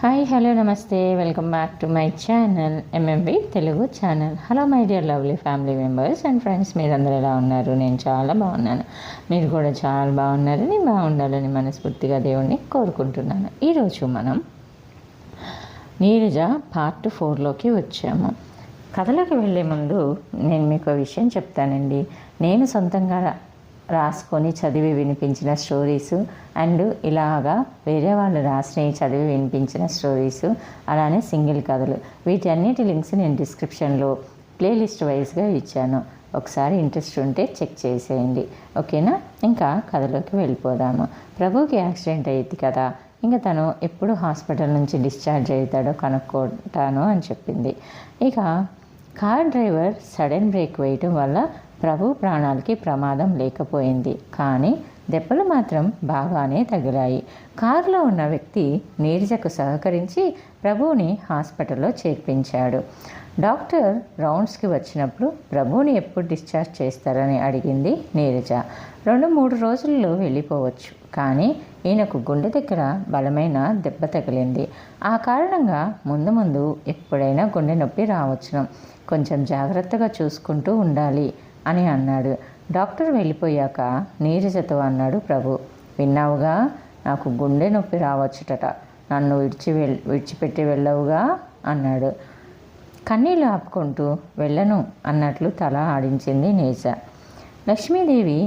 Hi hello నమస్తే welcome back to my channel MMV Telugu channel. Hello my dear lovely family members and friends, మీరందరూ ఎలా ఉన్నారు? నేను చాలా బాగున్నాను. మీరు కూడా చాలా బాగున్నారని, బాగుండాలని మనస్ఫూర్తిగా దేవుణ్ణి కోరుకుంటున్నాను. ఈరోజు మనం నీరజ పార్ట్ 4లోకి వచ్చాము. కథలోకి వెళ్ళే ముందు నేను మీకు ఒక విషయం చెప్తానండి. నేను సొంతంగా రాసుకొని చదివి వినిపించిన స్టోరీసు అండ్ ఇలాగా వేరే వాళ్ళు రాసినవి చదివి వినిపించిన స్టోరీసు, అలానే సింగిల్ కథలు, వీటి అన్నిటి లింక్స్ నేను డిస్క్రిప్షన్లో ప్లేలిస్ట్ వైజ్గా ఇచ్చాను. ఒకసారి ఇంట్రెస్ట్ ఉంటే చెక్ చేసేయండి, ఓకేనా? ఇంకా కథలోకి వెళ్ళిపోదాము. ప్రభుకి యాక్సిడెంట్ అయ్యింది కదా, ఇంకా తను ఎప్పుడు హాస్పిటల్ నుంచి డిశ్చార్జ్ అవుతాడో కనుక్కుంటాను అని చెప్పింది. ఇక కార్ డ్రైవర్ సడన్ బ్రేక్ వేయటం వల్ల ప్రభు ప్రాణాలకి ప్రమాదం లేకపోయింది, కానీ దెబ్బలు మాత్రం బాగానే తగిలాయి. కారులో ఉన్న వ్యక్తి నీరజకు సహకరించి ప్రభువుని హాస్పిటల్లో చేర్పించాడు. డాక్టర్ రౌండ్స్కి వచ్చినప్పుడు ప్రభువుని ఎప్పుడు డిశ్చార్జ్ చేస్తారని అడిగింది నీరజ. 2-3 రోజుల్లో వెళ్ళిపోవచ్చు, కానీ ఈయనకు గుండె దగ్గర బలమైన దెబ్బ తగిలింది. ఆ కారణంగా ముందు ముందు ఎప్పుడైనా గుండె నొప్పి రావచ్చును, కొంచెం జాగ్రత్తగా చూసుకుంటూ ఉండాలి అని అన్నాడు. డాక్టర్ వెళ్ళిపోయాక నీరజతో అన్నాడు విన్నావుగా, నాకు గుండె నొప్పి రావచ్చుటట, నన్ను విడిచిపెట్టి వెళ్ళవుగా అన్నాడు. కన్నీళ్ళు ఆపుకుంటూ వెళ్ళను అన్నట్లు తల ఆడించింది నీరజ. లక్ష్మీదేవి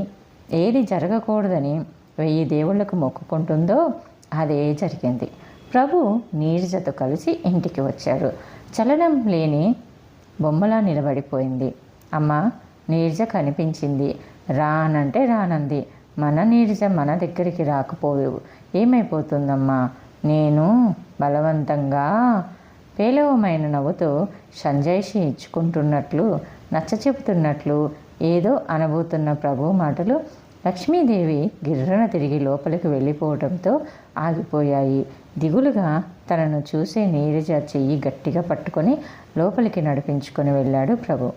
ఏది జరగకూడదని 1000 దేవుళ్లకు మొక్కుకుంటుందో అదే జరిగింది. ప్రభు నీరజతో కలిసి ఇంటికి వచ్చారు. చలనం లేని బొమ్మలా నిలబడిపోయింది. అమ్మా, నీరజ కనిపించింది. రానంటే రానంది. మన నీరజ మన దగ్గరికి రాకపోవు ఏమైపోతుందమ్మా? నేను బలవంతంగా పేలవమైన నవ్వుతో సంజాయిషి ఇచ్చుకుంటున్నట్లు, నచ్చ చెబుతున్నట్లు ఏదో అనబోతున్న ప్రభు మాటలు లక్ష్మీదేవి గిర్రన తిరిగి లోపలికి వెళ్ళిపోవడంతో ఆగిపోయాయి. దిగులుగా తనను చూసే నీరజ చెయ్యి గట్టిగా పట్టుకొని లోపలికి నడిపించుకొని వెళ్ళాడు ప్రభు.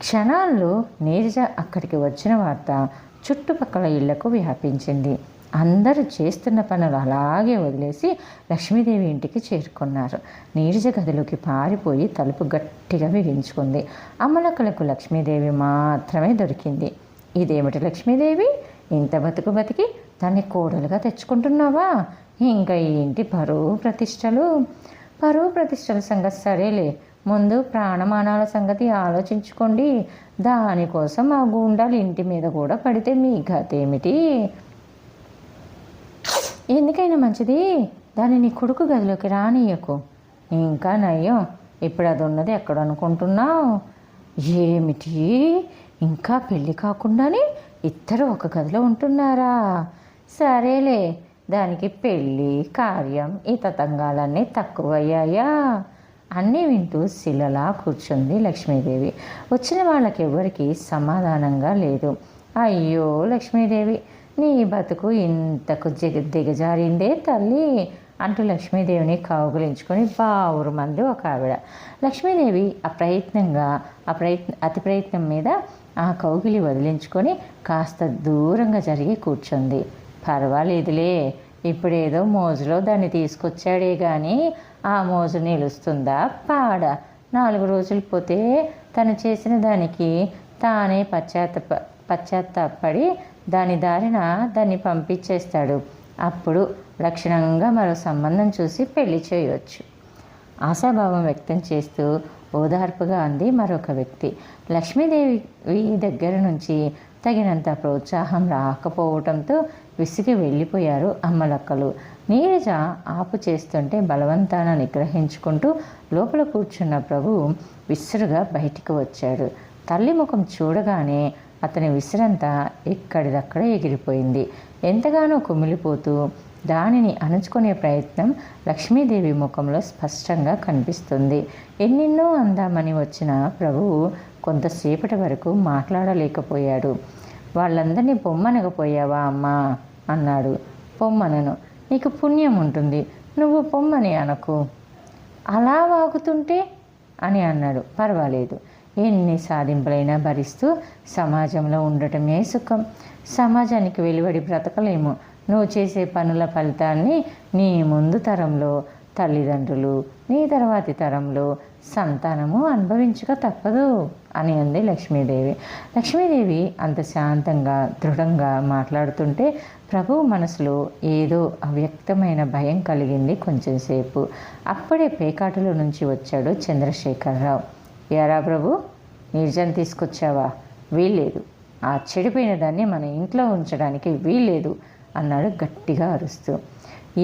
క్షణాల్లో నీరజ అక్కడికి వచ్చిన వార్త చుట్టుపక్కల ఇళ్లకు వ్యాపించింది. అందరూ చేస్తున్న పనులు అలాగే వదిలేసి లక్ష్మీదేవి ఇంటికి చేరుకున్నారు. నీరజ గదిలోకి పారిపోయి తలుపు గట్టిగా బిగించుకుంది. అమ్మలక్కలకు లక్ష్మీదేవి మాత్రమే దొరికింది. ఇదేమిటి లక్ష్మీదేవి, ఇంత బతికి దాన్ని కోడలుగా తెచ్చుకుంటున్నావా? ఇంకా ఈ ఇంటి పరువు ప్రతిష్టల సంగతి సరేలే, ముందు ప్రాణమానాల సంగతి ఆలోచించుకోండి. దానికోసం ఆ గూండాలు ఇంటి మీద కూడా పడితే మీ గత ఏమిటి? ఎందుకైనా మంచిది దాన్ని నీ కొడుకు గదిలోకి రానియకు. ఇంకా నయ్యం, ఇప్పుడు అది ఉన్నది ఎక్కడ అనుకుంటున్నావు? ఏమిటి, ఇంకా పెళ్ళి కాకుండానే ఇద్దరు ఒక గదిలో ఉంటున్నారా? సరేలే, దానికి పెళ్ళి కార్యం ఈ తతంగాలన్నీ తక్కువయ్యాయా? అన్నీ వింటూ శిలలా కూర్చుంది లక్ష్మీదేవి. వచ్చిన వాళ్ళకి ఎవరికి సమాధానంగా లేదు. అయ్యో లక్ష్మీదేవి, నీ బతుకు ఇంతకు దిగజారిందే తల్లి అంటూ లక్ష్మీదేవిని కౌగులించుకొని బావురు మంది ఒక ఆవిడ. లక్ష్మీదేవి అతి ప్రయత్నం మీద ఆ కౌగిలి వదిలించుకొని కాస్త దూరంగా జరిగి కూర్చుంది. పర్వాలేదులే, ఇప్పుడేదో మోజులో దాన్ని తీసుకొచ్చాడే కానీ ఆ మోజు నిలుస్తుందా పాడ? 4 రోజులు పోతే తను చేసిన దానికి తానే పశ్చాత్తాపడి దాని దారిన దాన్ని పంపించేస్తాడు. అప్పుడు లక్షణంగా మరో సంబంధం చూసి పెళ్లి చేయవచ్చు. ఆశాభావం వ్యక్తం చేస్తూ ఓదార్పుగా అంది మరొక వ్యక్తి. లక్ష్మీదేవి దగ్గర నుంచి తగినంత ప్రోత్సాహం రాకపోవడంతో విసిగి వెళ్ళిపోయారు అమ్మలక్కలు. నీరజ ఆపు చేస్తుంటే బలవంతాన నిగ్రహించుకుంటూ లోపల కూర్చున్న ప్రభు విసురుగా బయటికి వచ్చాడు. తల్లి ముఖం చూడగానే అతని విసురంతా ఎక్కడిదక్కడ ఎగిరిపోయింది. ఎంతగానో కుమిలిపోతూ దానిని అణుచుకునే ప్రయత్నం లక్ష్మీదేవి ముఖంలో స్పష్టంగా కనిపిస్తుంది. ఎన్నెన్నో అందామని వచ్చిన ప్రభువు కొంతసేపటి వరకు మాట్లాడలేకపోయాడు. వాళ్ళందరినీ పొమ్మనకపోయావా అమ్మా అన్నాడు. పొమ్మనను, నీకు పుణ్యం ఉంటుంది, నువ్వు పొమ్మని అనకు. అలా వాగుతుంటే అని అన్నాడు. పర్వాలేదు, ఎన్ని సాధింపులైనా భరిస్తూ సమాజంలో ఉండటమే సుఖం. సమాజానికి వెలువడి బ్రతకలేము. నువ్వు చేసే పనుల ఫలితాన్ని నీ ముందు తరంలో తల్లిదండ్రులు నీ తర్వాతి తరంలో సంతానము అనుభవించక తప్పదు అని అంది లక్ష్మీదేవి. లక్ష్మీదేవి అంత శాంతంగా దృఢంగా మాట్లాడుతుంటే ప్రభువు మనసులో ఏదో అవ్యక్తమైన భయం కలిగింది కొంచెంసేపు. అప్పుడే పేకాటలో నుంచి వచ్చాడు చంద్రశేఖరరావు. యారా ప్రభు, నీరజం తీసుకొచ్చావా? వీల్లేదు, ఆ చెడిపోయిన దాన్ని మన ఇంట్లో ఉంచడానికి వీల్లేదు అన్నాడు గట్టిగా అరుస్తూ.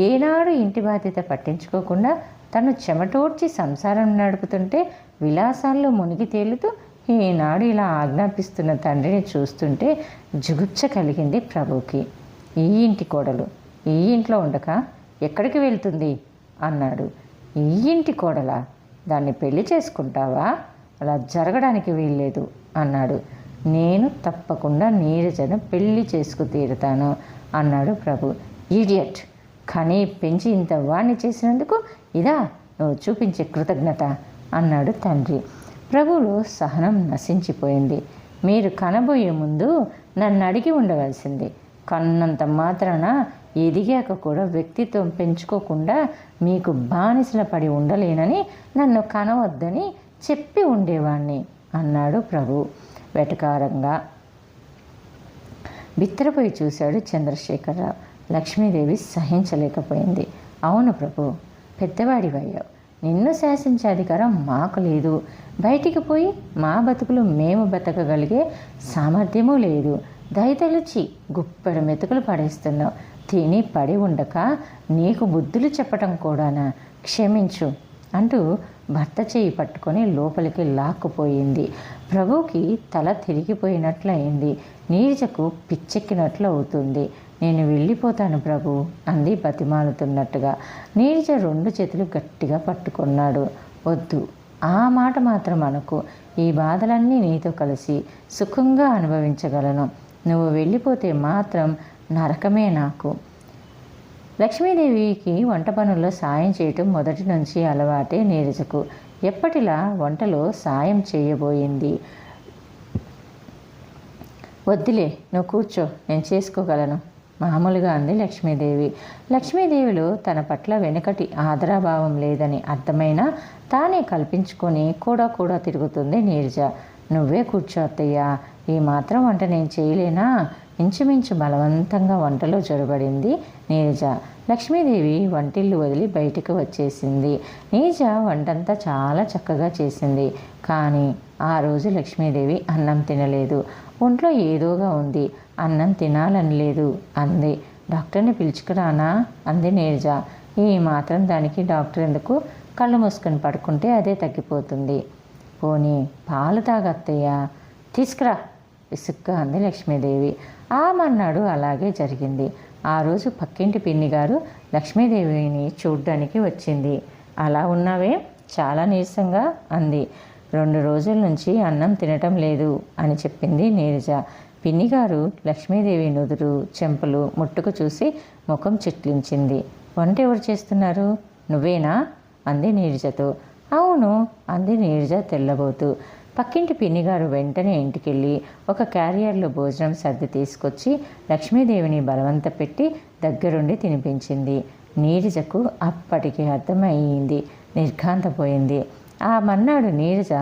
ఏనాడు ఇంటి బాధ్యత పట్టించుకోకుండా తను చెమటోడ్చి సంసారం నడుపుతుంటే విలాసాల్లో మునిగి తేలుతూ ఈనాడు ఇలా ఆజ్ఞాపిస్తున్న తండ్రిని చూస్తుంటే జుగుప్స కలిగింది ప్రభుకి. ఈ ఇంటి కోడలు ఈ ఇంట్లో ఉండక ఎక్కడికి వెళ్తుంది అన్నాడు. ఈ ఇంటి కోడలా? దాన్ని పెళ్లి చేసుకుంటావా? అలా జరగడానికి వీల్లేదు అన్నాడు. నేను తప్పకుండా నీరజను పెళ్లి చేసుకు తీరుతాను అన్నాడు ప్రభు. ఈడియట్, కానీ పెంచి ఇంత వాణ్ణి చేసినందుకు ఇదా నువ్వు చూపించే కృతజ్ఞత అన్నాడు తండ్రి. ప్రభువులో సహనం నశించిపోయింది. మీరు కనబోయే ముందు నన్ను అడిగి ఉండవలసింది. కన్నంత మాత్రాన ఎదిగాక కూడా వ్యక్తిత్వం పెంచుకోకుండా మీకు బానిసల పడి ఉండలేనని నన్ను కనవద్దని చెప్పి ఉండేవాణ్ణి అన్నాడు ప్రభు. వెటకారంగా బిత్తరపోయి చూశాడు చంద్రశేఖరరావు. లక్ష్మీదేవి సహించలేకపోయింది. అవును ప్రభు, పెద్దవాడివయ్యావు. నిన్ను శాసించే అధికారం మాకు లేదు. బయటికి పోయి మా బతుకులు మేము బతకగలిగే సామర్థ్యమూ లేదు. దయతలిచి గుప్పెడు మెతుకులు పడేస్తున్నావు. తిని పడి ఉండక నీకు బుద్ధులు చెప్పటం కూడానా? క్షమించు అంటూ భర్త చేయి పట్టుకొని లోపలికి లాక్కుపోయింది. ప్రభుకి తల తిరిగిపోయినట్లయింది. నీరజకు పిచ్చెక్కినట్లు అవుతుంది. నేను వెళ్ళిపోతాను ప్రభు అంది బతిమాలుతున్నట్టుగా. నీరజ 2 చేతులు గట్టిగా పట్టుకున్నాడు. వద్దు, ఆ మాట మాత్రం అనకు. ఈ బాధలన్నీ నీతో కలిసి సుఖంగా అనుభవించగలను. నువ్వు వెళ్ళిపోతే మాత్రం నరకమే నాకు. లక్ష్మీదేవికి వంట పనుల్లో సాయం చేయటం మొదటి నుంచి అలవాటే నీరజకు. ఎప్పటిలా వంటలో సాయం చేయబోయింది. వద్దులే, నువ్వు కూర్చో, నేను చేసుకోగలను మామూలుగా అంది లక్ష్మీదేవి. లక్ష్మీదేవిలో తన పట్ల వెనుకటి ఆదరాభావం లేదని అర్థమైనా తానే కల్పించుకొని కూడా తిరుగుతుంది నీరజ. నువ్వే కూర్చో అత్తయ్య, ఈ మాత్రం వంట నేను చేయలేనా? ఇంచుమించు బలవంతంగా వంటలో జొరబడింది నీరజ. లక్ష్మీదేవి వంటిల్లు వదిలి బయటకు వచ్చేసింది. నీరజ వంటంతా చాలా చక్కగా చేసింది. కానీ ఆ రోజు లక్ష్మీదేవి అన్నం తినలేదు. ఒంట్లో ఏదోగా ఉంది. అన్నం తినాలని లేదు అంది. డాక్టర్ని పిలుచుకురానా అంది నీరజ. ఈ మాత్రం దానికి డాక్టర్ ఎందుకు? కళ్ళు మూసుకొని పడుకుంటే అదే తగ్గిపోతుంది. పోనీ పాలు తాగత్తయ్యా. తీసుకురా విసుగ్గా అంది లక్ష్మీదేవి. ఆ మన్నాడు అలాగే జరిగింది. ఆ రోజు పక్కింటి పిన్ని గారు లక్ష్మీదేవిని చూడ్డానికి వచ్చింది. అలా ఉన్నావే, చాలా నీరసంగా అంది. 2 రోజుల నుంచి అన్నం తినటం లేదు అని చెప్పింది నీరజ. పిన్నిగారు లక్ష్మీదేవి నుదురు చెంపలు ముట్టుకు చూసి ముఖం చిట్లించింది. వంట ఎవరు చేస్తున్నారు? నువ్వేనా అంది నీరజతో. అవును అంది నీరజ తెల్లబోతూ. పక్కింటి పిన్నిగారు వెంటనే ఇంటికెళ్ళి ఒక క్యారియర్లో భోజనం సర్ది తీసుకొచ్చి లక్ష్మీదేవిని బలవంత పెట్టి దగ్గరుండి తినిపించింది. నీరజకు అప్పటికి అర్థమయ్యింది. నిర్ఘాంతపోయింది. ఆ మన్నాడు నీరజ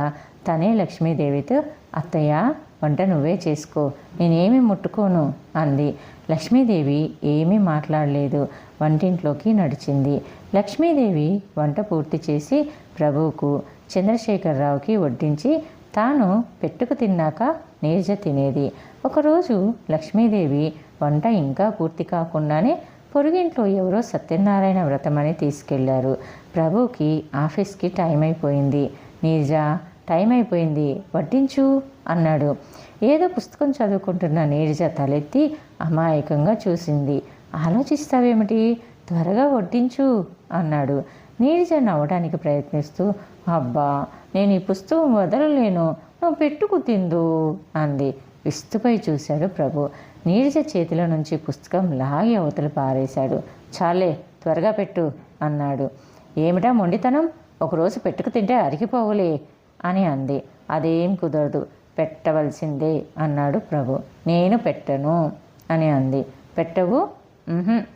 తనే లక్ష్మీదేవితో, అత్తయ్య వంట నువ్వే చేసుకో, నేనేమీ ముట్టుకోను అంది. లక్ష్మీదేవి ఏమీ మాట్లాడలేదు. వంటింట్లోకి నడిచింది. లక్ష్మీదేవి వంట పూర్తి చేసి ప్రభువుకు చంద్రశేఖరరావుకి వడ్డించి తాను పెట్టుకు తిన్నాక నీరజ తినేది. ఒకరోజు లక్ష్మీదేవి వంట ఇంకా పూర్తి కాకుండానే పొరుగింట్లో ఎవరో సత్యనారాయణ వ్రతమని తీసుకెళ్లారు. ప్రభుకి ఆఫీస్కి టైం అయిపోయింది. నీరజ టైం అయిపోయింది, వడ్డించు అన్నాడు. ఏదో పుస్తకం చదువుకుంటున్న నీరజ తలెత్తి అమాయకంగా చూసింది. ఆలోచిస్తావేమిటి, త్వరగా వడ్డించు అన్నాడు. నీరజ నవ్వడానికి ప్రయత్నిస్తూ, అబ్బా నేను ఈ పుస్తకం వదలలేను, నువ్వు పెట్టుకు తిందు అంది. విస్తుపై చూశాడు ప్రభు. నీరజ చేతిలో నుంచి పుస్తకం లాగి అవతల పారేశాడు. చాలే, త్వరగా పెట్టు అన్నాడు. ఏమిటా మొండితనం, ఒకరోజు పెట్టుకు తింటే అరిగిపోవులే అని అంది. అదేం కుదరదు, పెట్టవలసిందే అన్నాడు ప్రభు. నేను పెట్టను అని అంది. పెట్టవు?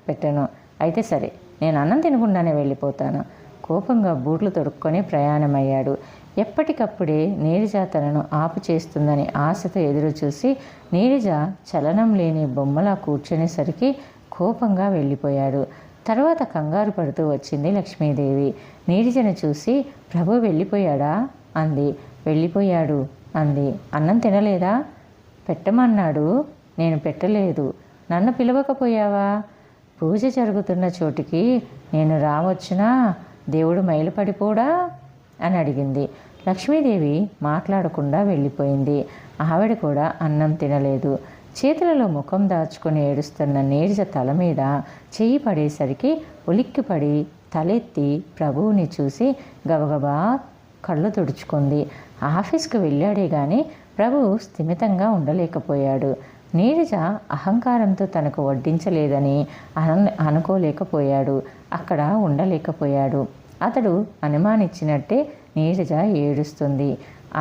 పెట్టను. అయితే సరే, నేను అన్నం తినకుండానే వెళ్ళిపోతాను. కోపంగా బూట్లు తొడుక్కొని ప్రయాణమయ్యాడు. ఎప్పటికప్పుడే నీరజ తనను ఆపు చేస్తుందని ఆశతో ఎదురుచూసి నీరజ చలనం లేని బొమ్మలా కూర్చునేసరికి కోపంగా వెళ్ళిపోయాడు. తర్వాత కంగారు పడుతూ వచ్చింది లక్ష్మీదేవి. నీరజను చూసి ప్రభు వెళ్ళిపోయాడా అంది. వెళ్ళిపోయాడు అంది. అన్నం తినలేదా? పెట్టమన్నాడు, నేను పెట్టలేదు. నన్ను పిలవకపోయావా? పూజ జరుగుతున్న చోటికి నేను రావచ్చునా? దేవుడు మైలుపడిపోడా అని అడిగింది. లక్ష్మీదేవి మాట్లాడకుండా వెళ్ళిపోయింది. ఆవిడ కూడా అన్నం తినలేదు. చేతులలో ముఖం దాచుకొని ఏడుస్తున్న నీరజ తల మీద చెయ్యి పడేసరికి ఉలిక్కిపడి తలెత్తి ప్రభువుని చూసి గబగబా కళ్ళు తుడుచుకుంది. ఆఫీస్కి వెళ్ళాడే కానీ ప్రభు స్థిమితంగా ఉండలేకపోయాడు. నీరజ అహంకారంతో తనకు వడ్డించలేదని అనుకోలేకపోయాడు. అక్కడ ఉండలేకపోయాడు. అతడు అనుమానించినట్టే నీరజ ఏడుస్తుంది.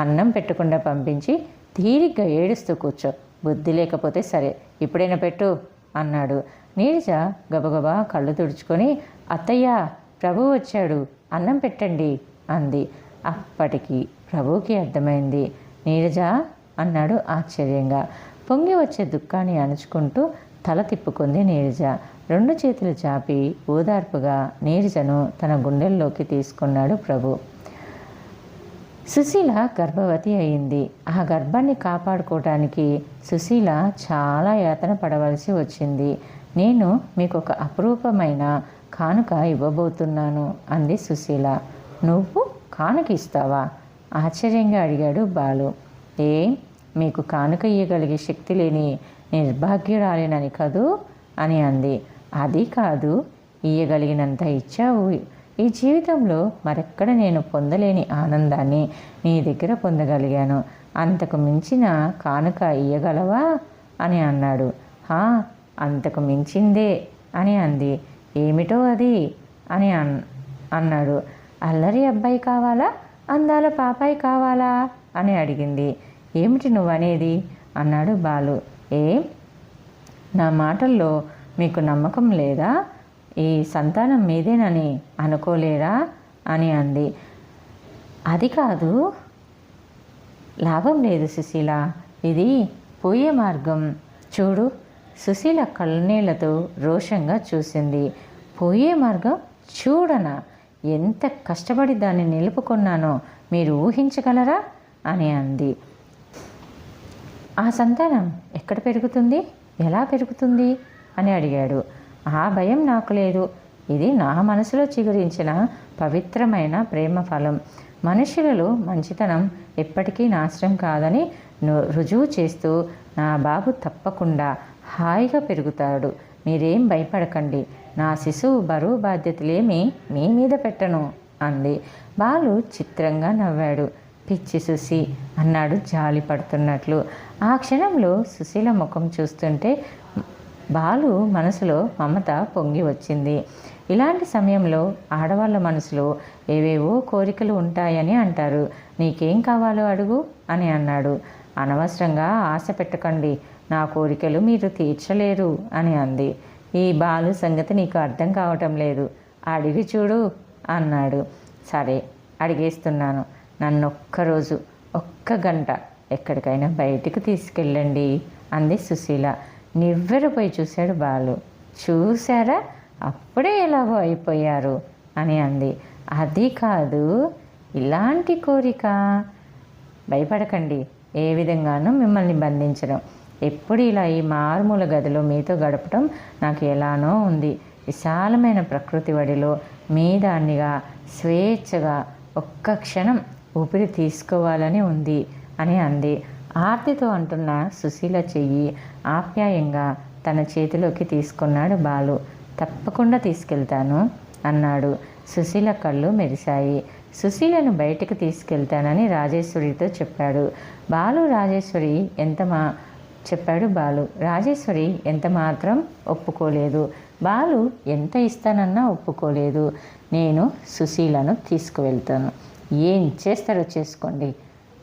అన్నం పెట్టకుండా పంపించి తీరిగ్గా ఏడుస్తూ కూర్చో, బుద్ధి లేకపోతే సరే, ఇప్పుడైనా పెట్టు అన్నాడు. నీరజ గబగబా కళ్ళు తుడుచుకొని అత్తయ్య, ప్రభు వచ్చాడు, అన్నం పెట్టండి అంది. అప్పటికి ప్రభువుకి అర్థమైంది. నీరజ అన్నాడు ఆశ్చర్యంగా. పొంగి వచ్చే దుఃఖాన్ని అణుచుకుంటూ తల తిప్పుకుంది నీరజ. 2 చేతులు చాపి ఓదార్పుగా నీరజను తన గుండెల్లోకి తీసుకున్నాడు ప్రభు. సుశీల గర్భవతి అయింది. ఆ గర్భాన్ని కాపాడుకోవటానికి సుశీల చాలా యాతన పడవలసి వచ్చింది. నేను మీకు ఒక అపురూపమైన కానుక ఇవ్వబోతున్నాను అంది సుశీల. నువ్వు కానుక ఇస్తావా? ఆశ్చర్యంగా అడిగాడు బాలు. మీకు కానుక ఇయ్యగలిగే శక్తి లేని నిర్భాగ్యురాలేనని కదూ అని అంది. అది కాదు, ఇయ్యగలిగినంత ఇచ్చావు. ఈ జీవితంలో మరెక్కడ నేను పొందలేని ఆనందాన్ని నీ దగ్గర పొందగలిగాను. అంతకు మించిన కానుక ఇయ్యగలవా అని అన్నాడు. అంతకు మించిందే అని అంది. ఏమిటో అది అని అన్నాడు. అల్లరి అబ్బాయి కావాలా, అందాల పాపాయి కావాలా అని అడిగింది. ఏమిటి నువ్వనేది అన్నాడు బాలు. నా మాటల్లో మీకు నమ్మకం లేదా? ఈ సంతానం మీదేనని అనుకోలేరా అని అంది. అది కాదు, లాభం లేదు సుశీల, ఇది పోయే మార్గం. చూడు. సుశీల కళ్ళనీళ్లతో రోషంగా చూసింది. పోయే మార్గం చూడనా? ఎంత కష్టపడి దాన్ని నిలుపుకున్నానో మీరు ఊహించగలరా అని అంది. ఆ సంతానం ఎక్కడ పెరుగుతుంది, ఎలా పెరుగుతుంది అని అడిగాడు. ఆ భయం నాకు లేదు. ఇది నా మనసులో చిగురించిన పవిత్రమైన ప్రేమ ఫలం. మనుషులలో మంచితనం ఎప్పటికీ నాశనం కాదని రుజువు చేస్తూ నా బాబు తప్పకుండా హాయిగా పెరుగుతాడు. మీరేం భయపడకండి. నా శిశువు బరువు బాధ్యతలేమీ మీ మీద పెట్టను అంది. బాలు చిత్రంగా నవ్వాడు. పిచ్చి సుసి అన్నాడు జాలి పడుతున్నట్లు. ఆ క్షణంలో సుశీల ముఖం చూస్తుంటే బాలు మనసులో మమత పొంగి వచ్చింది. ఇలాంటి సమయంలో ఆడవాళ్ళ మనసులో ఏవేవో కోరికలు ఉంటాయని అంటారు. నీకేం కావాలో అడుగు అని అన్నాడు. అనవసరంగా ఆశ పెట్టకండి, నా కోరికలు మీరు తీర్చలేరు అని అంది. ఈ బాలు సంగతి నీకు అర్థం కావటం లేదు, అడిగి చూడు అన్నాడు. సరే, అడిగేస్తున్నాను. నన్ను ఒక్కరోజు, ఒక్క గంట ఎక్కడికైనా బయటికి తీసుకెళ్ళండి అంది సుశీల. నివ్వెరపోయి చూశాడు బాలు. చూశారా, అప్పుడే ఎలాగో అయిపోయారు అని అంది. అది కాదు, ఇలాంటి కోరిక. భయపడకండి, ఏ విధంగానూ మిమ్మల్ని బంధించడం. ఎప్పుడు ఇలా ఈ మారుమూల గదిలో మీతో గడపడం నాకు ఎలానో ఉంది. విశాలమైన ప్రకృతి వడిలో మీ దాన్నిగా స్వేచ్ఛగా ఒక్క క్షణం ఊపిరి తీసుకోవాలని ఉంది అని అంది. ఆర్తితో అంటున్న సుశీల చెయ్యి ఆప్యాయంగా తన చేతిలోకి తీసుకున్నాడు బాలు. తప్పకుండా తీసుకెళ్తాను అన్నాడు. సుశీల కళ్ళు మెరిశాయి. సుశీలను బయటికి తీసుకెళ్తానని రాజేశ్వరితో చెప్పాడు బాలు. రాజేశ్వరి ఎంత మాత్రం ఒప్పుకోలేదు. బాలు ఎంత ఇస్తానన్నా ఒప్పుకోలేదు. నేను సుశీలను తీసుకువెళ్తాను, ఏం చేస్తారో చేసుకోండి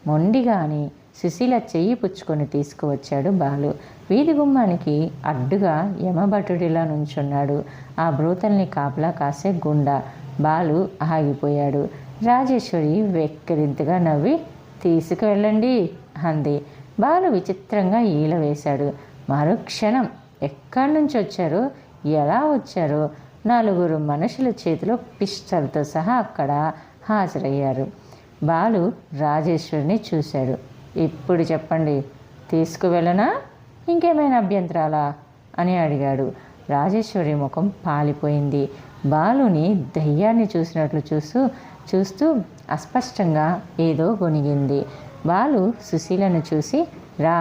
మొండిగా అని సుశీల చెయ్యి పుచ్చుకొని తీసుకువచ్చాడు బాలు. వీధి గుమ్మానికి అడ్డుగా యమభటుడిలా నుంచున్నాడు ఆ బ్రూతల్ని కాపలా కాసే గుండా. బాలు ఆగిపోయాడు. రాజేశ్వరి వెక్కిరింతగా నవ్వి తీసుకువెళ్ళండి అంది. బాలు విచిత్రంగా ఈల వేశాడు. మరుక్షణం ఎక్కడి నుంచి వచ్చారో, ఎలా వచ్చారో 4 మనుషుల చేతిలో పిస్టల్తో సహా అక్కడ హాజరయ్యారు. బాలు రాజేశ్వరిని చూశాడు. ఇప్పుడు చెప్పండి, తీసుకువెళ్ళనా, ఇంకేమైనా అభ్యంతరాలా అని అడిగాడు. రాజేశ్వరి ముఖం పాలిపోయింది. బాలుని దయ్యాన్ని చూసినట్లు చూస్తూ అస్పష్టంగా ఏదో గొనిగింది. బాలు సుశీలను చూసి రా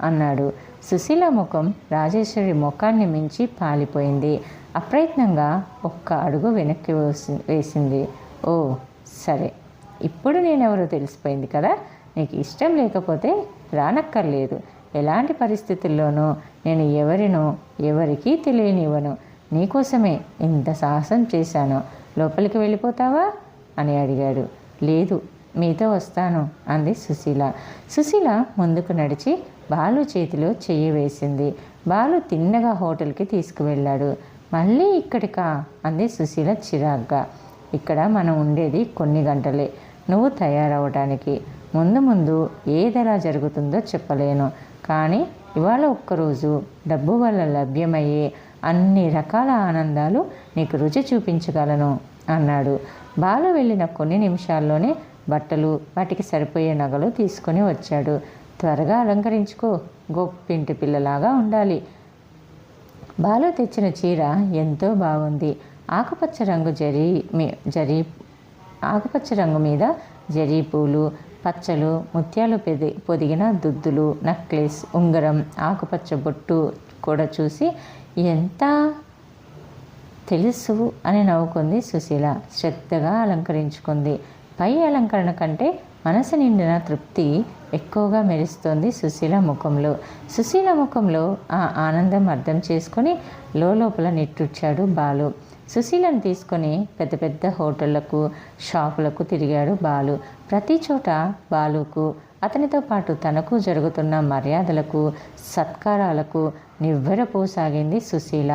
అన్నాడు. సుశీల ముఖం రాజేశ్వరి ముఖాన్ని మించి పాలిపోయింది. అప్రయత్నంగా ఒక్క అడుగు వెనక్కి వేసింది. ఓ సరే, ఇప్పుడు నేనెవరో తెలిసిపోయింది కదా. నీకు ఇష్టం లేకపోతే రానక్కర్లేదు. ఎలాంటి పరిస్థితుల్లోనూ నేను ఎవరికీ తెలియనివ్వను. నీకోసమే ఇంత సాహసం చేశాను. లోపలికి వెళ్ళిపోతావా అని అడిగాడు. లేదు, మీతో వస్తాను అంది సుశీల. సుశీల ముందుకు నడిచి బాలు చేతిలో చెయ్యి వేసింది. బాలు తిన్నగా హోటల్కి తీసుకువెళ్ళాడు. మళ్ళీ ఇక్కడికా అంది సుశీల చిరాగ్గా. ఇక్కడ మనం ఉండేది కొన్ని గంటలే. నువ్వు తయారవడానికి ముందు ఏదెలా జరుగుతుందో చెప్పలేను. కానీ ఇవాళ ఒక్కరోజు డబ్బు వల్ల లభ్యమయ్యే అన్ని రకాల ఆనందాలు నీకు రుచి చూపించగలను అన్నాడు. బాలు వెళ్ళిన కొన్ని నిమిషాల్లోనే బట్టలు, వాటికి సరిపోయే నగలు తీసుకొని వచ్చాడు. త్వరగా అలంకరించుకో, గొప్పింటి పిల్లలాగా ఉండాలి. బాలు తెచ్చిన చీర ఎంతో బాగుంది. ఆకుపచ్చ రంగు మీద జరీ పూలు, పచ్చలు, ముత్యాలు పొదిగిన దుద్దులు, నెక్లెస్, ఉంగరం, ఆకుపచ్చ బొట్టు కూడా చూసి ఎంత తెలుసు అని నవ్వుకుంది సుశీల. శ్రద్ధగా అలంకరించుకుంది. పై అలంకరణ కంటే మనసు నిండిన తృప్తి ఎక్కువగా మెరుస్తోంది సుశీల ముఖంలో. సుశీల ముఖంలో ఆ ఆనందం అర్థం చేసుకొని లోపల నిట్టూర్చాడు బాలు. సుశీలను తీసుకొని పెద్ద పెద్ద హోటళ్లకు, షాపులకు తిరిగాడు బాలు. ప్రతి చోట బాలుకు, అతనితో పాటు తనకు జరుగుతున్న మర్యాదలకు, సత్కారాలకు నివ్వెరపోసాగింది సుశీల.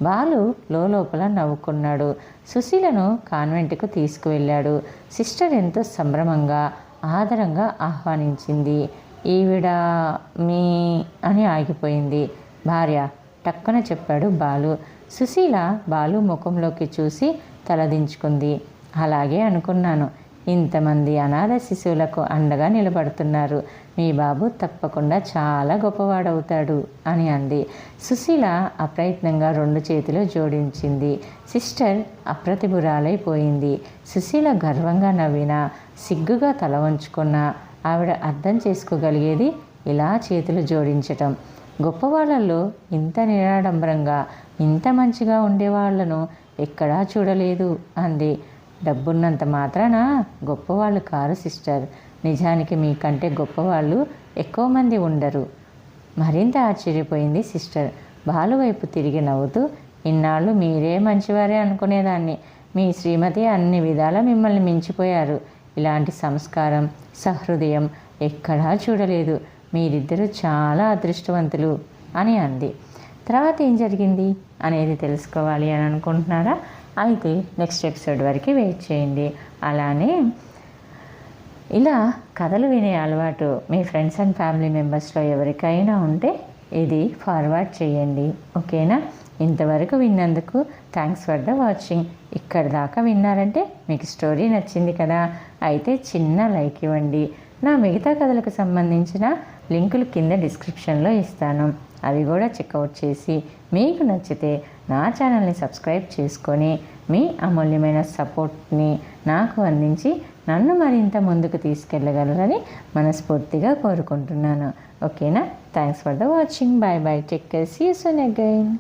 బాలు లోపల నవ్వుకున్నాడు. సుశీలను కాన్వెంట్కు తీసుకువెళ్ళాడు. సిస్టర్ ఎంతో సంభ్రమంగా, ఆదరంగా ఆహ్వానించింది. ఈవిడ మీ అని ఆగిపోయింది. భార్య టక్కున చెప్పాడు బాలు. సుశీల బాలు ముఖంలోకి చూసి తలదించుకుంది. అలాగే అనుకున్నాను. ఇంతమంది అనాథ శిశువులకు అండగా నిలబడుతున్నారు. మీ బాబు తప్పకుండా చాలా గొప్పవాడవుతాడు అని అంది. సుశీల అప్రయత్నంగా 2 చేతులు జోడించింది. సిస్టర్ అప్రతిభురాలైపోయింది. సుశీల గర్వంగా నవ్వినా, సిగ్గుగా తల వంచుకున్న ఆవిడ అర్థం చేసుకోగలిగేది ఇలా చేతులు జోడించటం. గొప్పవాళ్ళల్లో ఇంత నిరాడంబరంగా, ఇంత మంచిగా ఉండేవాళ్లను ఎక్కడా చూడలేదు అంది. డబ్బున్నంత మాత్రాన గొప్పవాళ్ళు కారు సిస్టర్. నిజానికి మీకంటే గొప్పవాళ్ళు ఎక్కువ మంది ఉండరు. మరింత ఆశ్చర్యపోయింది సిస్టర్. బాలు వైపు తిరిగి నవ్వుతూ, ఇన్నాళ్ళు మీరే మంచివారే అనుకునేదాన్ని. మీ శ్రీమతి అన్ని విధాలా మిమ్మల్ని మించిపోయారు. ఇలాంటి సంస్కారం, సహృదయం ఎక్కడా చూడలేదు. మీరిద్దరూ చాలా అదృష్టవంతులు అని అంది. తర్వాత ఏం జరిగింది అనేది తెలుసుకోవాలి అని అనుకుంటున్నారా? అయితే నెక్స్ట్ ఎపిసోడ్ వరకు వెయిట్ చేయండి. అలానే ఇలా కథలు వినే అలవాటు మీ ఫ్రెండ్స్ అండ్ ఫ్యామిలీ మెంబర్స్లో ఎవరికైనా ఉంటే ఇది ఫార్వర్డ్ చేయండి. ఓకేనా? ఇంతవరకు విన్నందుకు థ్యాంక్స్ ఫర్ ద వాచింగ్. ఇక్కడ దాకా విన్నారంటే మీకు స్టోరీ నచ్చింది కదా. అయితే చిన్న లైక్ ఇవ్వండి. నా మిగతా కథలకు సంబంధించిన లింకులు కింద డిస్క్రిప్షన్లో ఇస్తాను. అవి కూడా చెక్అవుట్ చేసి మీకు నచ్చితే నా ఛానల్ని సబ్స్క్రైబ్ చేసుకొని మీ అమూల్యమైన సపోర్ట్ని నాకు అందించి నన్ను మరింత ముందుకు తీసుకెళ్ళగలరని మనస్ఫూర్తిగా కోరుకుంటున్నాను. ఓకేనా? Thanks for the watching. Bye bye. Take care. See you soon again.